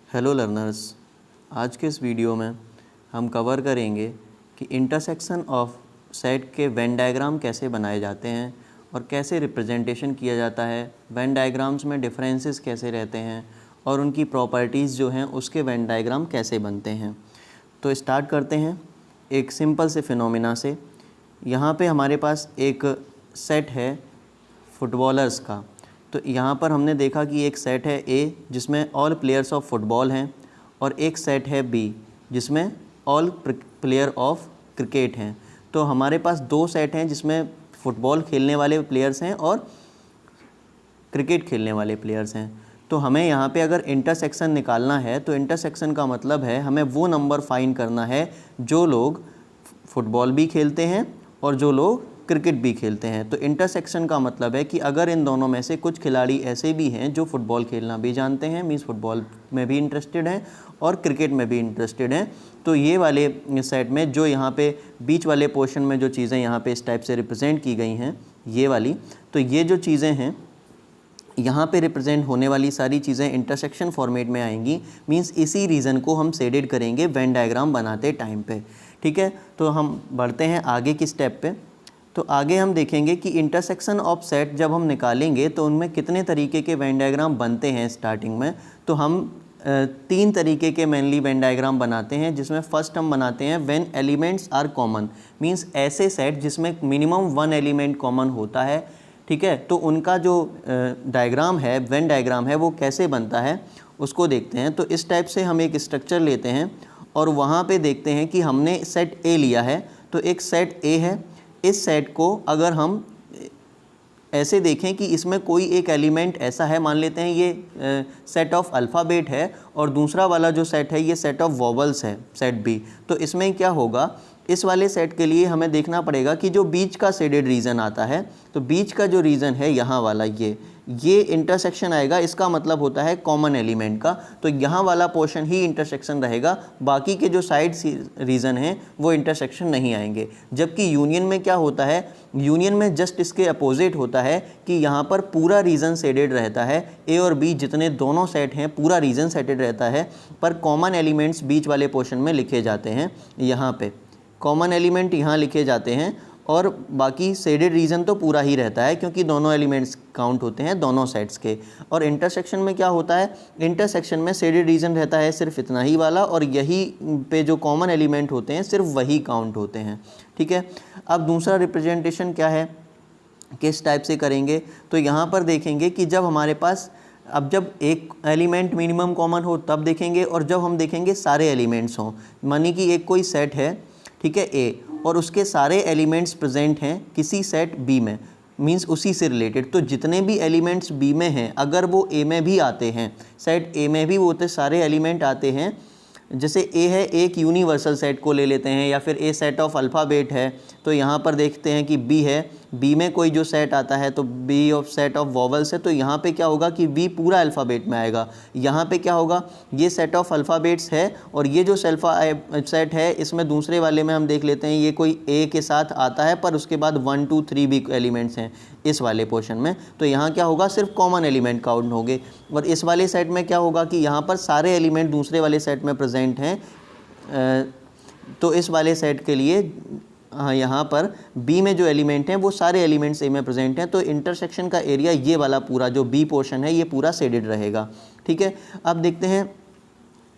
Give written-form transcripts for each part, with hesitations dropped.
Hello learners, आज के इस वीडियो में हम कवर करेंगे कि इंटरसेक्शन ऑफ सेट के वेन डायग्राम कैसे बनाए जाते हैं और कैसे रिप्रेजेंटेशन किया जाता है, वेन डायग्राम्स में डिफरेंसेस कैसे रहते हैं और उनकी प्रॉपर्टीज़ जो हैं उसके वेन डायग्राम कैसे बनते हैं। तो स्टार्ट करते हैं एक सिंपल से फिनोमिना से। यहाँ पे हमारे पास एक सेट है फुटबॉलर्स का। तो यहाँ पर हमने देखा कि एक सेट है ए जिसमें ऑल प्लेयर्स ऑफ फुटबॉल हैं और एक सेट है बी जिसमें ऑल प्लेयर ऑफ क्रिकेट हैं। तो हमारे पास दो सेट हैं जिसमें फ़ुटबॉल खेलने वाले प्लेयर्स हैं और क्रिकेट खेलने वाले प्लेयर्स हैं। तो हमें यहाँ पे अगर इंटरसेक्शन निकालना है तो इंटरसेक्शन का मतलब है हमें वो नंबर फाइंड करना है जो लोग फुटबॉल भी खेलते हैं और जो लोग क्रिकेट भी खेलते हैं। तो इंटरसेक्शन का मतलब है कि अगर इन दोनों में से कुछ खिलाड़ी ऐसे भी हैं जो फ़ुटबॉल खेलना भी जानते हैं, मीन्स फुटबॉल में भी इंटरेस्टेड हैं और क्रिकेट में भी इंटरेस्टेड हैं, तो ये वाले सेट में जो यहाँ पे बीच वाले पोर्शन में जो चीज़ें यहाँ पे इस टाइप से रिप्रेजेंट की गई हैं ये वाली, तो ये जो चीज़ें हैं यहाँ पे रिप्रेजेंट होने वाली सारी चीज़ें इंटरसेक्शन फॉर्मेट में आएंगी। मींस इसी रीज़न को हम शेडेड करेंगे वेन डायग्राम बनाते टाइम पे। ठीक है, तो हम बढ़ते हैं आगे की स्टेप पे। तो आगे हम देखेंगे कि इंटरसेक्शन ऑफ सेट जब हम निकालेंगे तो उनमें कितने तरीके के वेन डायग्राम बनते हैं। स्टार्टिंग में तो हम तीन तरीके के मेनली वेन डायग्राम बनाते हैं, जिसमें फर्स्ट हम बनाते हैं when elements are common. Means ऐसे सेट जिसमें मिनिमम वन एलिमेंट कॉमन होता है। ठीक है, तो उनका जो डायग्राम है, वेन डायग्राम है, वो कैसे बनता है उसको देखते हैं। तो इस टाइप से हम एक स्ट्रक्चर लेते हैं और वहाँ पे देखते हैं कि हमने सेट ए लिया है। तो एक सेट ए है, इस सेट को अगर हम ऐसे देखें कि इसमें कोई एक एलिमेंट ऐसा है, मान लेते हैं ये सेट ऑफ अल्फ़ाबेट है और दूसरा वाला जो सेट है ये सेट ऑफ वॉवल्स है, सेट बी। तो इसमें क्या होगा, इस वाले सेट के लिए हमें देखना पड़ेगा कि जो बीच का शेडेड रीजन आता है, तो बीच का जो रीजन है यहाँ वाला ये इंटरसेक्शन आएगा। इसका मतलब होता है कॉमन एलिमेंट का। तो यहाँ वाला पोर्शन ही इंटरसेक्शन रहेगा, बाकी के जो साइड रीजन हैं वो इंटरसेक्शन नहीं आएंगे। जबकि यूनियन में क्या होता है, यूनियन में जस्ट इसके अपोजिट होता है कि यहाँ पर पूरा रीजन शेडेड रहता है। ए और बी जितने दोनों सेट हैं पूरा रीजन शेडेड रहता है, पर कॉमन एलिमेंट्स बीच वाले पोर्शन में लिखे जाते हैं। यहाँ पे कॉमन एलिमेंट यहाँ लिखे जाते हैं और बाकी शेडेड रीजन तो पूरा ही रहता है क्योंकि दोनों एलिमेंट्स काउंट होते हैं दोनों सेट्स के। और इंटरसेक्शन में क्या होता है, इंटरसेक्शन में शेडेड रीजन रहता है सिर्फ इतना ही वाला, और यही पे जो कॉमन एलिमेंट होते हैं सिर्फ वही काउंट होते हैं। ठीक है, अब दूसरा रिप्रेजेंटेशन क्या है, किस टाइप से करेंगे, तो यहाँ पर देखेंगे कि जब हमारे पास जब एक एलिमेंट मिनिमम कॉमन हो तब देखेंगे, और जब हम देखेंगे सारे एलिमेंट्स हों, मानी कि एक कोई सेट है, ठीक है, ए, और उसके सारे एलिमेंट्स प्रेजेंट हैं किसी सेट बी में, मींस उसी से रिलेटेड, तो जितने भी एलिमेंट्स बी में हैं अगर वो ए में भी आते हैं, सेट ए में भी वो तो सारे एलिमेंट आते हैं। जैसे ए है, एक यूनिवर्सल सेट को ले लेते हैं, या फिर ए सेट ऑफ अल्फ़ाबेट है, तो यहाँ पर देखते हैं कि बी है, बी में कोई जो सेट आता है तो B of set of vowels है, तो यहाँ पे क्या होगा कि बी पूरा अल्फ़ाबेट में आएगा। यहाँ पे क्या होगा, ये सेट ऑफ अल्फ़ाबेट्स है और ये जो सेट है इसमें दूसरे वाले में हम देख लेते हैं ये कोई ए के साथ आता है पर उसके बाद 1 2 3 भी एलिमेंट्स हैं इस वाले पोर्शन में। तो यहाँ क्या होगा, सिर्फ कॉमन एलिमेंट काउंट होंगे। और इस वाले सेट में क्या होगा कि यहाँ पर सारे एलिमेंट दूसरे वाले सेट में प्रेजेंट हैं। तो इस वाले सेट के लिए हाँ, यहाँ पर बी में जो एलिमेंट हैं वो सारे एलिमेंट्स ए में प्रेजेंट हैं, तो इंटरसेक्शन का एरिया ये वाला पूरा जो बी पोर्शन है ये पूरा शेडेड रहेगा। ठीक है, अब देखते हैं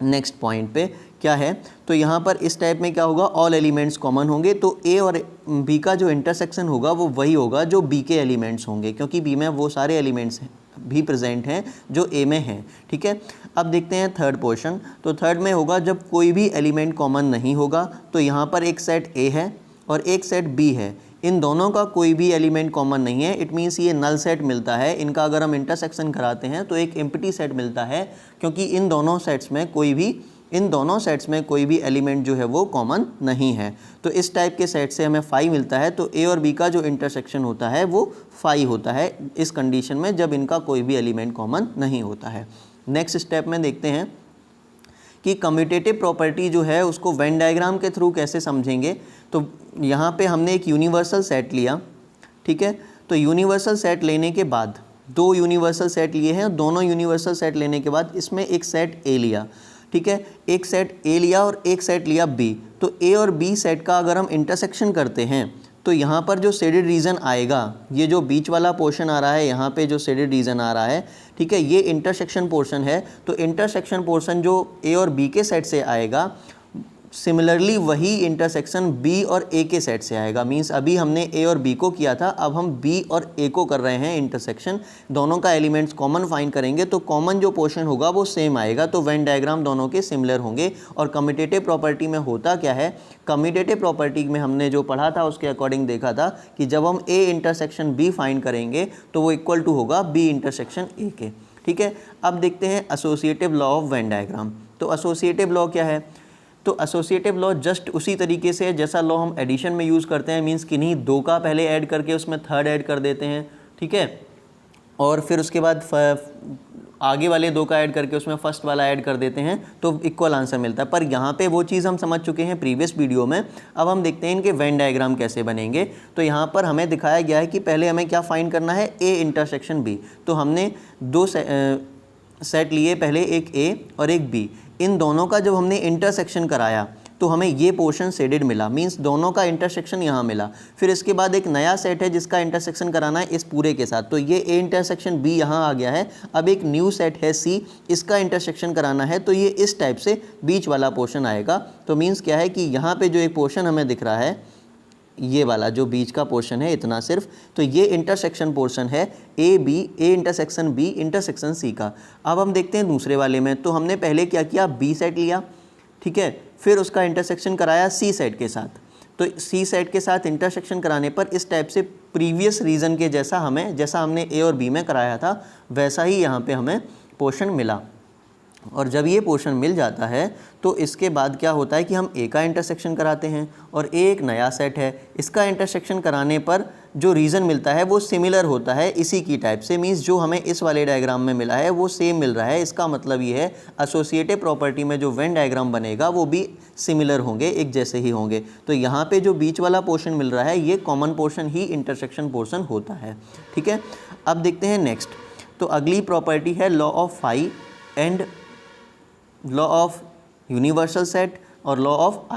नेक्स्ट पॉइंट पे क्या है। तो यहाँ पर इस टाइप में क्या होगा, ऑल एलिमेंट्स कॉमन होंगे, तो ए और बी का जो इंटरसेक्शन होगा वो वही होगा जो बी के एलिमेंट्स होंगे, क्योंकि बी में वो सारे एलिमेंट्स भी प्रेजेंट हैं जो ए में हैं। ठीक है, अब देखते हैं थर्ड पोर्शन। तो थर्ड में होगा जब कोई भी एलिमेंट कॉमन नहीं होगा, तो यहाँ पर एक सेट ए है और एक सेट बी है, इन दोनों का कोई भी एलिमेंट कॉमन नहीं है। इट मीन्स ये नल सेट मिलता है, इनका अगर हम इंटरसेक्शन कराते हैं तो एक एम्प्टी सेट मिलता है, क्योंकि इन दोनों सेट्स में कोई भी एलिमेंट जो है वो कॉमन नहीं है। तो इस टाइप के सेट से हमें फाई मिलता है। तो ए और बी का जो इंटरसेक्शन होता है वो फाई होता है इस कंडीशन में जब इनका कोई भी एलिमेंट कॉमन नहीं होता है। नेक्स्ट स्टेप में देखते हैं कि कम्यूटेटिव प्रॉपर्टी जो है उसको वेन डायग्राम के थ्रू कैसे समझेंगे। तो यहाँ पे हमने एक यूनिवर्सल सेट लिया, ठीक है, तो यूनिवर्सल सेट लेने के बाद दो यूनिवर्सल सेट लिए हैं, दोनों यूनिवर्सल सेट लेने के बाद इसमें एक सेट ए लिया, ठीक है, एक सेट ए लिया और एक सेट लिया बी। तो ए और बी सेट का अगर हम इंटरसेक्शन करते हैं तो यहाँ पर जो शेडेड रीजन आएगा, ये जो बीच वाला पोर्शन आ रहा है, यहाँ पे जो शेडेड रीजन आ रहा है, ठीक है, ये इंटरसेक्शन पोर्शन है। तो इंटरसेक्शन पोर्शन जो ए और बी के सेट से आएगा, सिमिलरली वही इंटरसेक्शन बी और ए के सेट से आएगा। मींस अभी हमने ए और बी को किया था, अब हम बी और ए को कर रहे हैं इंटरसेक्शन। दोनों का एलिमेंट्स कॉमन फाइंड करेंगे तो कॉमन जो पोर्शन होगा वो सेम आएगा, तो वेन डायग्राम दोनों के सिमिलर होंगे। और कम्यूटेटिव प्रॉपर्टी में होता क्या है, कम्यूटेटिव प्रॉपर्टी में हमने जो पढ़ा था उसके अकॉर्डिंग देखा था कि जब हम ए इंटरसेक्शन बी फाइंड करेंगे तो वो इक्वल टू होगा बी इंटरसेक्शन ए के, ठीक है। अब देखते हैं associative law of Venn diagram. तो एसोसिएटिव लॉ क्या है, तो एसोसिएटिव लॉ जस्ट उसी तरीके से जैसा लॉ हम एडिशन में यूज़ करते हैं, मींस किन्हीं दो का पहले ऐड करके उसमें थर्ड ऐड कर देते हैं, ठीक है, और फिर उसके बाद आगे वाले दो का ऐड करके उसमें फर्स्ट वाला ऐड कर देते हैं तो इक्वल आंसर मिलता है। पर यहाँ पे वो चीज़ हम समझ चुके हैं प्रीवियस वीडियो में। अब हम देखते हैं इनके वेन डायग्राम कैसे बनेंगे। तो यहाँ पर हमें दिखाया गया है कि पहले हमें क्या फाइंड करना है, ए इंटरसेक्शन बी। तो हमने दो सेट लिए, पहले एक ए और एक बी। इन दोनों का जब हमने इंटरसेक्शन कराया तो हमें ये पोर्शन शेडेड मिला, मींस दोनों का इंटरसेक्शन यहाँ मिला। फिर इसके बाद एक नया सेट है जिसका इंटरसेक्शन कराना है इस पूरे के साथ, तो ये ए इंटरसेक्शन बी यहाँ आ गया है। अब एक न्यू सेट है सी, इसका इंटरसेक्शन कराना है तो ये इस टाइप से बीच वाला पोर्शन आएगा। तो मीन्स क्या है कि यहाँ पे जो एक पोर्शन हमें दिख रहा है, ये वाला जो बीच का पोर्शन है इतना सिर्फ, तो ये इंटरसेक्शन पोर्शन है A B, A intersection B intersection C का। अब हम देखते हैं दूसरे वाले में। तो हमने पहले क्या किया, बी सेट लिया, ठीक है, फिर उसका इंटरसेक्शन कराया सी सेट के साथ। तो सी सेट के साथ इंटरसेक्शन कराने पर इस टाइप से प्रीवियस रीजन के जैसा हमने ए और बी में कराया था वैसा ही यहाँ पे हमें पोर्शन मिला। और जब ये पोर्शन मिल जाता है तो इसके बाद क्या होता है कि हम ए का इंटरसेक्शन कराते हैं और ए एक नया सेट है, इसका इंटरसेक्शन कराने पर जो रीज़न मिलता है वो सिमिलर होता है इसी की टाइप से। मींस जो हमें इस वाले डायग्राम में मिला है वो सेम मिल रहा है। इसका मतलब ये है एसोसिएटिव प्रॉपर्टी में जो वेन डायग्राम बनेगा वो भी सिमिलर होंगे, एक जैसे ही होंगे। तो यहाँ पे जो बीच वाला पोर्शन मिल रहा है ये कॉमन पोर्शन ही इंटरसेक्शन पोर्शन होता है, ठीक है। अब देखते हैं नेक्स्ट। तो अगली प्रॉपर्टी है law of phi and law of universal set और लॉ ऑफ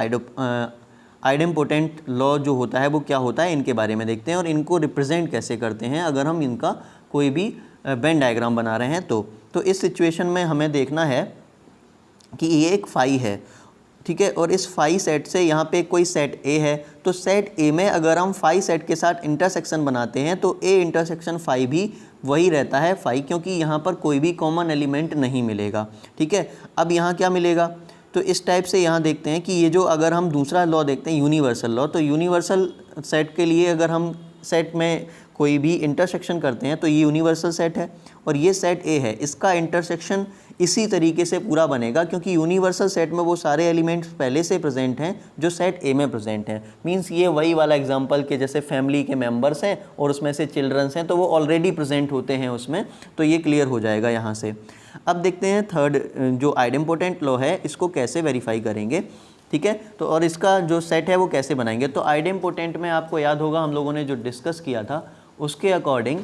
आइडेम्पोटेंट लॉ जो होता है वो क्या होता है, इनके बारे में देखते हैं और इनको रिप्रेजेंट कैसे करते हैं अगर हम इनका कोई भी वेन डायग्राम बना रहे हैं। तो इस सिचुएशन में हमें देखना है कि ये एक फाई है, ठीक है, और इस फाई सेट से यहाँ पे कोई सेट ए है। तो सेट ए में अगर हम फाई सेट के साथ इंटरसेक्शन बनाते हैं तो ए इंटरसेक्शन फाई भी वही रहता है फाई, क्योंकि यहाँ पर कोई भी कॉमन एलिमेंट नहीं मिलेगा, ठीक है। अब यहाँ क्या मिलेगा, तो इस टाइप से यहाँ देखते हैं कि ये जो अगर हम दूसरा लॉ देखते हैं यूनिवर्सल लॉ, तो यूनिवर्सल सेट के लिए अगर हम सेट में कोई भी इंटरसेक्शन करते हैं तो ये यूनिवर्सल सेट है और ये सेट ए है, इसका इंटरसेक्शन इसी तरीके से पूरा बनेगा क्योंकि यूनिवर्सल सेट में वो सारे एलिमेंट्स पहले से प्रेजेंट हैं जो सेट ए में प्रेजेंट हैं। मींस ये वही वाला एग्जांपल के जैसे फैमिली के मेंबर्स हैं और उसमें से चिल्ड्रंस हैं तो वो ऑलरेडी प्रेजेंट होते हैं उसमें, तो ये क्लियर हो जाएगा यहाँ से। अब देखते हैं थर्ड जो आइडेम्पोटेंट लॉ है इसको कैसे वेरीफाई करेंगे, ठीक है। तो और इसका जो सेट है वो कैसे बनाएंगे। तो आइडेम्पोटेंट में आपको याद होगा हम लोगों ने जो डिस्कस किया था उसके अकॉर्डिंग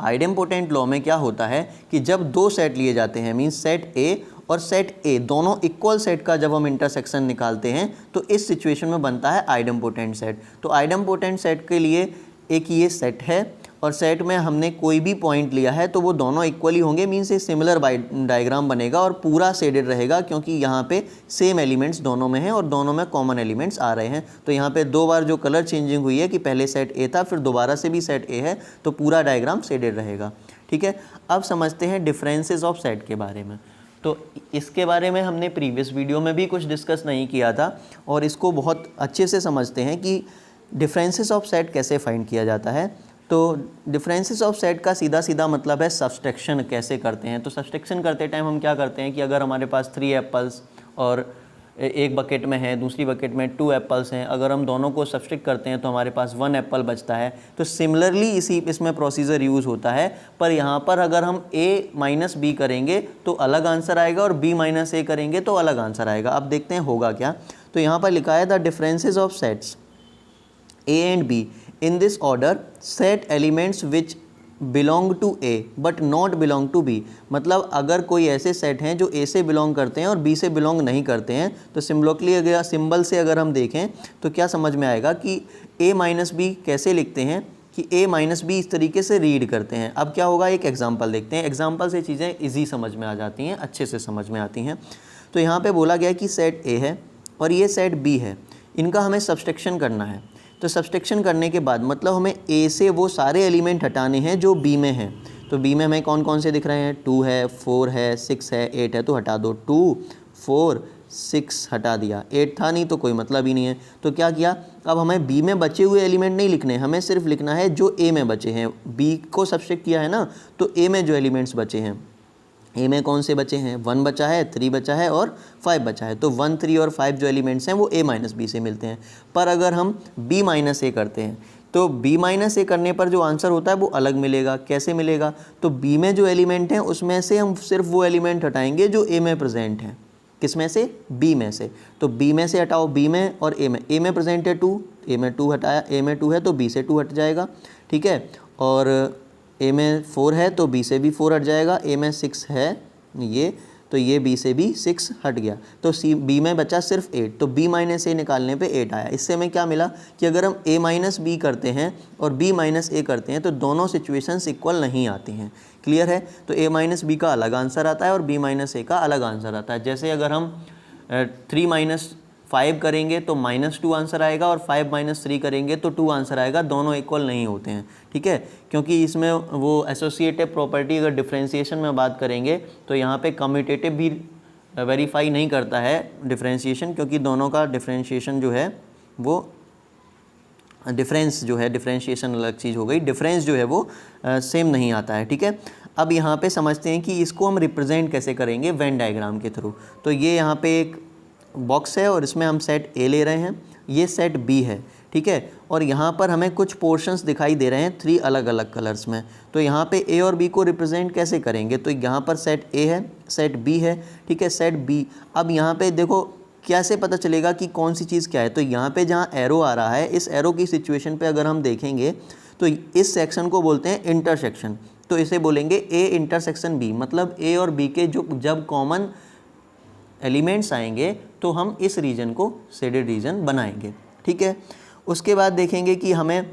आइडेम्पोटेंट लॉ में क्या होता है कि जब दो सेट लिए जाते हैं, मींस सेट ए और सेट ए दोनों इक्वल सेट का जब हम इंटरसेक्शन निकालते हैं तो इस सिचुएशन में बनता है आइडेम्पोटेंट सेट। तो आइडेम्पोटेंट सेट के लिए एक ये सेट है और सेट में हमने कोई भी पॉइंट लिया है तो वो दोनों इक्वली होंगे, मीन्स एक सिमिलर डायग्राम बनेगा और पूरा शेडेड रहेगा क्योंकि यहाँ पे सेम एलिमेंट्स दोनों में हैं और दोनों में कॉमन एलिमेंट्स आ रहे हैं। तो यहाँ पे दो बार जो कलर चेंजिंग हुई है कि पहले सेट ए था फिर दोबारा से भी सेट ए है तो पूरा डायग्राम शेडेड रहेगा, ठीक है। अब समझते हैं डिफरेंसेस ऑफ सेट के बारे में। तो इसके बारे में हमने प्रीवियस वीडियो में भी कुछ डिस्कस नहीं किया था और इसको बहुत अच्छे से समझते हैं कि डिफरेंसेस ऑफ सेट कैसे फाइंड किया जाता है। तो डिफरेंसेस ऑफ सेट का सीधा सीधा मतलब है सब्सट्रैक्शन कैसे करते हैं। तो सब्सट्रैक्शन करते टाइम हम क्या करते हैं कि अगर हमारे पास 3 एप्पल्स और एक बकेट में है दूसरी बकेट में 2 एप्पल्स हैं, अगर हम दोनों को सब्सट्रैक्ट करते हैं तो हमारे पास 1 एप्पल बचता है। तो सिमिलरली इसमें प्रोसीजर यूज़ होता है, पर यहाँ पर अगर हम a माइनस बी करेंगे तो अलग आंसर आएगा और b माइनस ए करेंगे तो अलग आंसर आएगा। अब देखते हैं होगा क्या। तो यहाँ पर लिखा है the differences of sets a and b in this order set elements which belong to A but not belong to B, मतलब अगर कोई ऐसे सेट हैं जो ए से बिलोंग करते हैं और बी से बिलोंग नहीं करते हैं, तो सिम्बोलिकली अगर सिंबल से अगर हम देखें तो क्या समझ में आएगा कि ए माइनस बी कैसे लिखते हैं कि ए माइनस बी इस तरीके से रीड करते हैं। अब क्या होगा, एक एग्जाम्पल देखते हैं, एग्जाम्पल से चीज़ें ईजी समझ में आ जाती हैं, अच्छे से समझ में आती हैं। तो यहाँ पे बोला गया कि सेट ए है और ये सेट बी है, इनका हमें सब्सट्रैक्शन करना है। तो सब्सट्रैक्शन करने के बाद मतलब हमें ए से वो सारे एलिमेंट हटाने हैं जो बी में हैं। तो बी में हमें कौन कौन से दिख रहे हैं, 2 है, 4 है, 6 है, 8 है, तो हटा दो। 2 4 6 हटा दिया, 8 था नहीं तो कोई मतलब ही नहीं है। तो क्या किया, अब हमें बी में बचे हुए एलिमेंट नहीं लिखने, हमें सिर्फ लिखना है जो ए में बचे हैं। बी को सब्सट्रैक्ट किया है ना, तो ए में जो एलिमेंट्स बचे हैं, ए में कौन से बचे हैं, 1 बचा है, 3 बचा है और 5 बचा है। तो 1 3 और 5 जो एलिमेंट्स हैं वो ए माइनस बी से मिलते हैं। पर अगर हम बी माइनस ए करते हैं तो बी माइनस ए करने पर जो आंसर होता है वो अलग मिलेगा। कैसे मिलेगा, तो बी में जो एलिमेंट हैं उसमें से हम सिर्फ वो एलिमेंट हटाएंगे जो ए में प्रेजेंट हैं। किस में से, बी में से। तो बी में से हटाओ बी में और ए में। ए में प्रेजेंट है 2, ए में 2 हटाया, ए में 2 है तो बी से 2 हट जाएगा, ठीक है। और ए में 4 है तो बी से भी 4 हट जाएगा, ए में 6 है ये, तो ये बी से भी 6 हट गया। तो सी बी में बचा सिर्फ 8, तो बी माइनस ए निकालने पे 8 आया। इससे हमें क्या मिला कि अगर हम ए माइनस बी करते हैं और बी माइनस ए करते हैं तो दोनों सिचुएशंस इक्वल नहीं आती हैं। क्लियर है, तो ए माइनस बी का अलग आंसर आता है और बी माइनस ए का अलग आंसर आता है। जैसे अगर हम 3 माइनस 5 करेंगे तो -2 आंसर आएगा और 5 माइनस 3 करेंगे तो 2 आंसर आएगा, दोनों इक्वल नहीं होते हैं, ठीक है। क्योंकि इसमें वो एसोसिएटिव प्रॉपर्टी, अगर डिफरेंशिएशन में बात करेंगे तो यहाँ पे कम्यूटेटिव भी वेरीफाई नहीं करता है डिफरेंशिएशन, क्योंकि दोनों का डिफरेंशिएशन जो है वो डिफरेंस जो है, डिफरेंशिएशन अलग चीज़ हो गई, डिफरेंस जो है वो सेम नहीं आता है, ठीक है। अब यहाँ पे समझते हैं कि इसको हम रिप्रेजेंट कैसे करेंगे वेन डायग्राम के थ्रू। तो ये यहाँ पे एक बॉक्स है और इसमें हम सेट ए ले रहे हैं, ये सेट बी है, ठीक है। और यहाँ पर हमें कुछ पोर्शंस दिखाई दे रहे हैं 3 अलग अलग कलर्स में। तो यहाँ पे ए और बी को रिप्रेजेंट कैसे करेंगे, तो यहाँ पर सेट ए है, सेट बी है, ठीक है, सेट बी। अब यहाँ पे देखो कैसे पता चलेगा कि कौन सी चीज़ क्या है, तो यहाँ पे जहाँ एरो आ रहा है, इस एरो की सिचुएशन पे अगर हम देखेंगे तो इस सेक्शन को बोलते हैं इंटरसेक्शन। तो इसे बोलेंगे ए इंटरसेक्शन बी, मतलब ए और बी के जो जब कॉमन एलिमेंट्स आएंगे तो हम इस रीजन को शेडेड रीजन बनाएंगे, ठीक है। उसके बाद देखेंगे कि हमें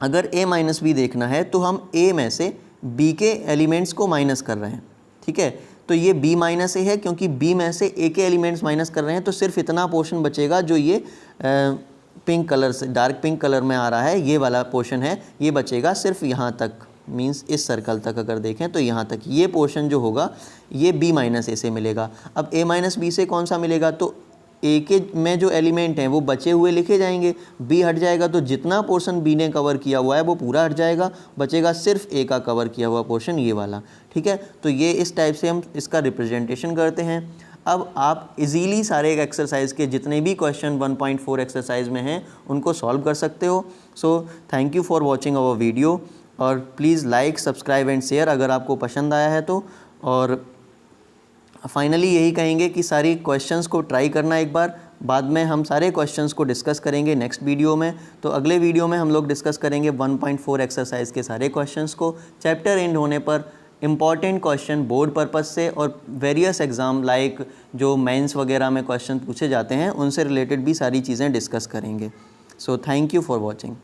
अगर a माइनस बी देखना है तो हम a में से b के एलिमेंट्स को माइनस कर रहे हैं, ठीक है। तो ये b माइनस ए है, क्योंकि b में से a के एलिमेंट्स माइनस कर रहे हैं, तो सिर्फ इतना पोर्शन बचेगा जो ये पिंक कलर से, डार्क पिंक कलर में आ रहा है, ये वाला पोर्शन है, ये बचेगा सिर्फ यहाँ तक, मींस इस सर्कल तक अगर देखें तो यहाँ तक ये पोर्शन जो होगा ये b माइनस ए से मिलेगा। अब a माइनस बी से कौन सा मिलेगा, तो ए के में जो एलिमेंट हैं वो बचे हुए लिखे जाएंगे, बी हट जाएगा तो जितना पोर्शन बी ने कवर किया हुआ है वो पूरा हट जाएगा, बचेगा सिर्फ ए का कवर किया हुआ पोर्शन, ये वाला, ठीक है। तो ये इस टाइप से हम इसका रिप्रेजेंटेशन करते हैं। अब आप इजीली सारे एक्सरसाइज के जितने भी क्वेश्चन 1.4 एक्सरसाइज में हैं उनको सॉल्व कर सकते हो। So thank you for watching our video, और please like, subscribe and share अगर आपको पसंद आया है तो। और फाइनली यही कहेंगे कि सारी क्वेश्चंस को ट्राई करना एक बार, बाद में हम सारे क्वेश्चंस को डिस्कस करेंगे नेक्स्ट वीडियो में। तो अगले वीडियो में हम लोग डिस्कस करेंगे 1.4 एक्सरसाइज के सारे क्वेश्चंस को। चैप्टर एंड होने पर इम्पॉर्टेंट क्वेश्चन बोर्ड पर्पस से और वेरियस एग्ज़ाम लाइक जो मेंस वगैरह में क्वेश्चन पूछे जाते हैं उनसे रिलेटेड भी सारी चीज़ें डिस्कस करेंगे। सो थैंक यू फॉर वॉचिंग।